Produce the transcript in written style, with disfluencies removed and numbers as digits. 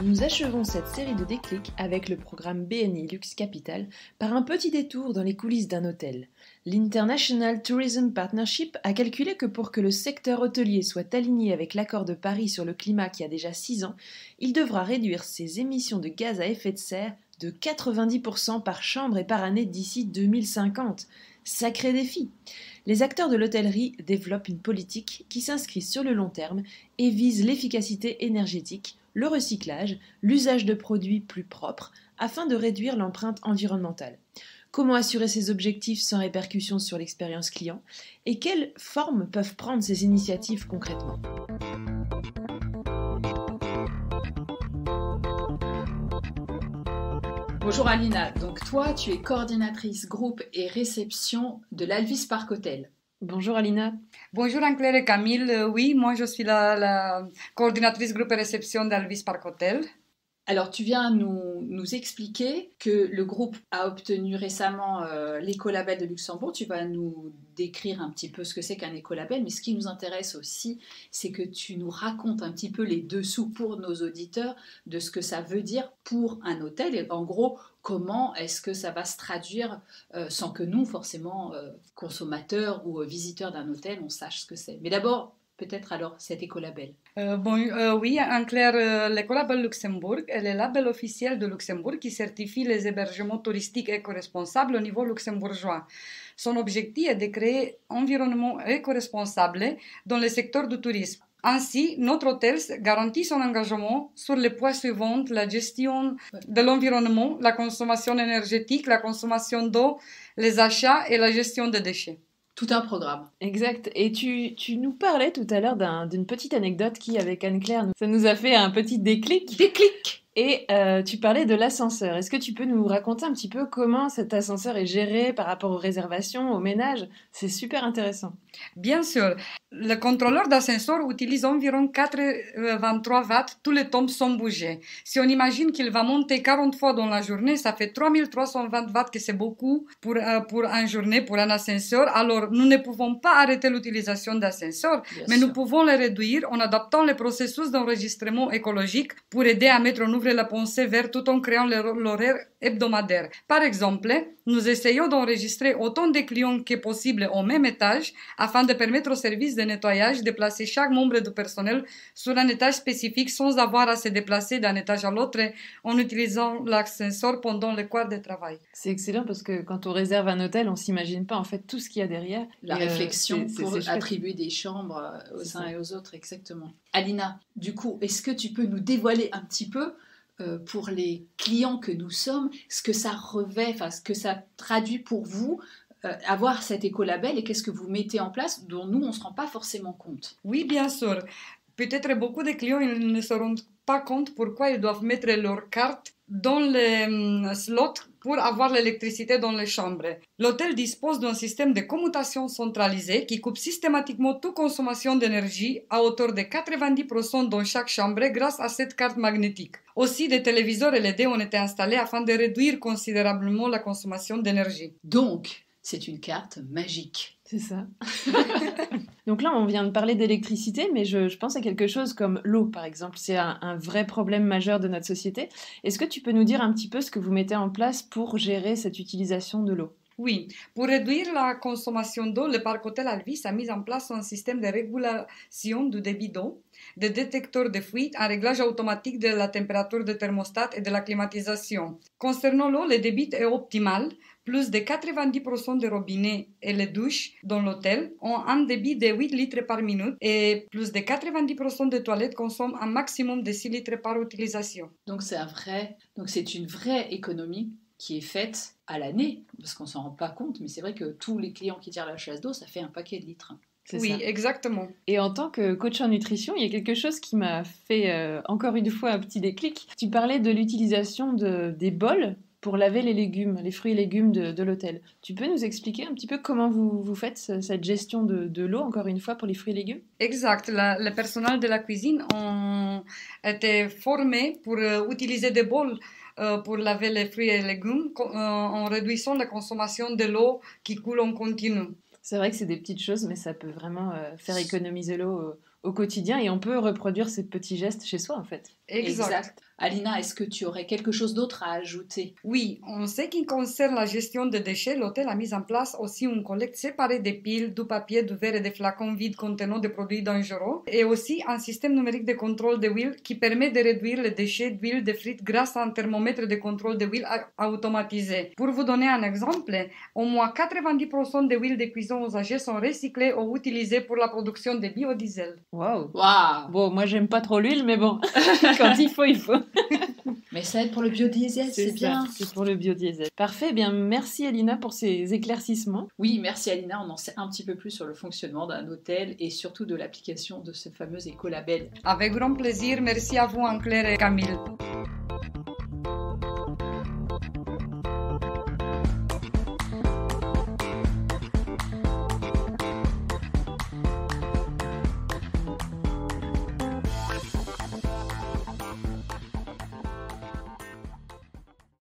Nous achevons cette série de déclics avec le programme BNI Luxe Capital par un petit détour dans les coulisses d'un hôtel. L'International Tourism Partnership a calculé que pour que le secteur hôtelier soit aligné avec l'accord de Paris sur le climat qui a déjà 6 ans, il devra réduire ses émissions de gaz à effet de serre de 90% par chambre et par année d'ici 2050. Sacré défi! Les acteurs de l'hôtellerie développent une politique qui s'inscrit sur le long terme et vise l'efficacité énergétique, le recyclage, l'usage de produits plus propres afin de réduire l'empreinte environnementale. Comment assurer ces objectifs sans répercussion sur l'expérience client et quelles formes peuvent prendre ces initiatives concrètement? Bonjour Alina, donc toi tu es coordinatrice groupe et réception de l'Alvis Park Hotel. Bonjour Alina. Bonjour Anne-Claire et Camille, oui, moi je suis la coordinatrice groupe et réception d'Alvis Park Hotel. Alors tu viens nous expliquer que le groupe a obtenu récemment l'écolabel de Luxembourg. Tu vas nous décrire un petit peu ce que c'est qu'un écolabel, mais ce qui nous intéresse aussi, c'est que tu nous racontes un petit peu les dessous pour nos auditeurs de ce que ça veut dire pour un hôtel. Et en gros, comment est-ce que ça va se traduire sans que nous, forcément, consommateurs ou visiteurs d'un hôtel, on sache ce que c'est. Mais d'abord, peut-être alors cet écolabel. Oui, en clair, l'écolabel Luxembourg est le label officiel de Luxembourg qui certifie les hébergements touristiques éco-responsables au niveau luxembourgeois. Son objectif est de créer un environnement éco-responsable dans le secteur du tourisme. Ainsi, notre hôtel garantit son engagement sur les points suivants: la gestion de l'environnement, la consommation énergétique, la consommation d'eau, les achats et la gestion des déchets. Tout un programme. Exact. Et tu nous parlais tout à l'heure d'une petite anecdote qui, avec Anne-Claire, ça nous a fait un petit déclic. Déclic! Et tu parlais de l'ascenseur. Est-ce que tu peux nous raconter un petit peu comment cet ascenseur est géré par rapport aux réservations, aux ménages? C'est super intéressant. Bien sûr. Le contrôleur d'ascenseur utilise environ 83 watts tous les temps sans bouger. Si on imagine qu'il va monter 40 fois dans la journée, ça fait 3320 watts, que c'est beaucoup pour une journée, pour un ascenseur. Alors, nous ne pouvons pas arrêter l'utilisation d'ascenseurs, mais nous pouvons les réduire en adaptant les processus d'enregistrement écologique pour aider à mettre en œuvre la pensée verte tout en créant l'horaire hebdomadaire. Par exemple, nous essayons d'enregistrer autant de clients que possible au même étage afin de permettre au service de nettoyage de placer chaque membre du personnel sur un étage spécifique sans avoir à se déplacer d'un étage à l'autre en utilisant l'ascenseur pendant les quarts de travail. C'est excellent parce que quand on réserve un hôtel, on ne s'imagine pas en fait tout ce qu'il y a derrière. La réflexion pour attribuer des chambres aux uns et aux autres, exactement. Alina, du coup, est-ce que tu peux nous dévoiler un petit peu pour les clients que nous sommes, ce que ça revêt, enfin ce que ça traduit pour vous, avoir cet écolabel et qu'est-ce que vous mettez en place dont nous, on ne se rend pas forcément compte? Oui, bien sûr. Peut-être beaucoup de clients ils ne se rendent pas compte pourquoi ils doivent mettre leur carte dans les slots pour avoir l'électricité dans les chambres. L'hôtel dispose d'un système de commutation centralisé qui coupe systématiquement toute consommation d'énergie à hauteur de 90% dans chaque chambre grâce à cette carte magnétique. Aussi, des téléviseurs LED ont été installés afin de réduire considérablement la consommation d'énergie. Donc, c'est une carte magique. C'est ça. Donc là, on vient de parler d'électricité, mais je pense à quelque chose comme l'eau, par exemple. C'est un vrai problème majeur de notre société. Est-ce que tu peux nous dire un petit peu ce que vous mettez en place pour gérer cette utilisation de l'eau? Oui, pour réduire la consommation d'eau, le Parc Hôtel Alvis a mis en place un système de régulation du débit d'eau, des détecteurs de fuite, un réglage automatique de la température du thermostat et de la climatisation. Concernant l'eau, le débit est optimal. Plus de 90% des robinets et les douches dans l'hôtel ont un débit de 8 litres par minute et plus de 90% des toilettes consomment un maximum de 6 litres par utilisation. Donc c'est une vraie économie qui est faite à l'année, parce qu'on ne s'en rend pas compte, mais c'est vrai que tous les clients qui tirent la chasse d'eau, ça fait un paquet de litres. Oui, ça. Exactement. Et en tant que coach en nutrition, il y a quelque chose qui m'a fait encore une fois un petit déclic. Tu parlais de l'utilisation des bols pour laver les légumes, les fruits et légumes de l'hôtel. Tu peux nous expliquer un petit peu comment vous faites cette gestion de l'eau, encore une fois, pour les fruits et légumes? Exact. Le personnel de la cuisine ont été formés pour utiliser des bols pour laver les fruits et légumes en réduisant la consommation de l'eau qui coule en continu. C'est vrai que c'est des petites choses, mais ça peut vraiment faire économiser l'eau au quotidien et on peut reproduire ces petits gestes chez soi en fait. Exact. Alina, est-ce que tu aurais quelque chose d'autre à ajouter? Oui, en ce qui concerne la gestion des déchets, l'hôtel a mis en place aussi une collecte séparée des piles, du papier, du verre et des flacons vides contenant des produits dangereux et aussi un système numérique de contrôle de l'huile qui permet de réduire les déchets d'huile de frites grâce à un thermomètre de contrôle de l'huile automatisé. Pour vous donner un exemple, au moins 90% des huiles de cuisson usagées sont recyclées ou utilisées pour la production de biodiesel. Waouh! Wow. Bon, moi j'aime pas trop l'huile, mais bon, quand il faut, il faut. Mais ça aide pour le biodiesel, c'est bien. C'est pour le biodiesel. Parfait, eh bien merci Alina pour ces éclaircissements. Oui, merci Alina, on en sait un petit peu plus sur le fonctionnement d'un hôtel et surtout de l'application de ce fameux écolabel. Avec grand plaisir, merci à vous Anne-Claire et Camille.